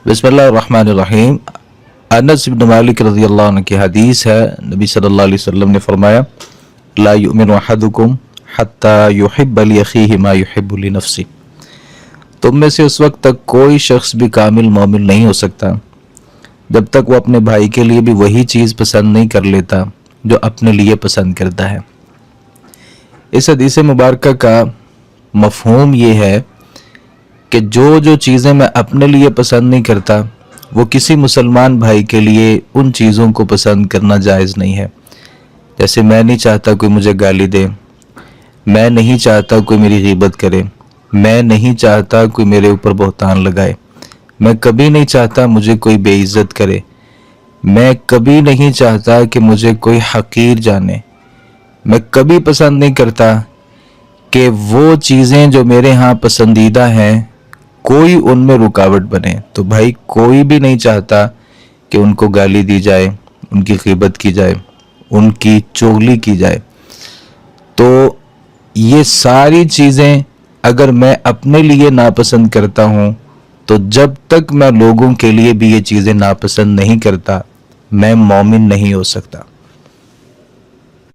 बिस्मिल्लाहिर्रहमानिर्रहीम। अनस इब्न मालिक रज़ी अल्लाह अन्हु की हदीस है, नबी सल्लल्लाहु अलैहि वसल्लम ने फरमाया, ला युमिनु अहदुकुम हत्ता युहिब्ब लिअखीहि मा युहिब्बु लिनफ्सी। तुम में से उस वक्त तक कोई शख्स भी कामिल मोमिन नहीं हो सकता जब तक वो अपने भाई के लिए भी वही चीज़ पसंद नहीं कर लेता जो अपने लिए पसंद करता है। इस हदीस मुबारक का मफहूम ये है कि जो जो चीज़ें मैं अपने लिए पसंद नहीं करता वो किसी मुसलमान भाई के लिए उन चीज़ों को पसंद करना जायज़ नहीं है। जैसे मैं नहीं चाहता कोई मुझे गाली दे, मैं नहीं चाहता कोई मेरी गीबत करे, मैं नहीं चाहता कोई मेरे ऊपर बहतान लगाए, मैं कभी नहीं चाहता मुझे कोई बेइज्जत करे, मैं कभी नहीं चाहता कि मुझे कोई हकीर जाने। मैं कभी पसंद नहीं करता कि वो चीज़ें जो मेरे यहाँ पसंदीदा हैं कोई उनमें रुकावट बने। तो भाई कोई भी नहीं चाहता कि उनको गाली दी जाए, उनकी गीबत की जाए, उनकी चुगली की जाए। तो ये सारी चीज़ें अगर मैं अपने लिए नापसंद करता हूँ तो जब तक मैं लोगों के लिए भी ये चीज़ें नापसंद नहीं करता मैं मोमिन नहीं हो सकता।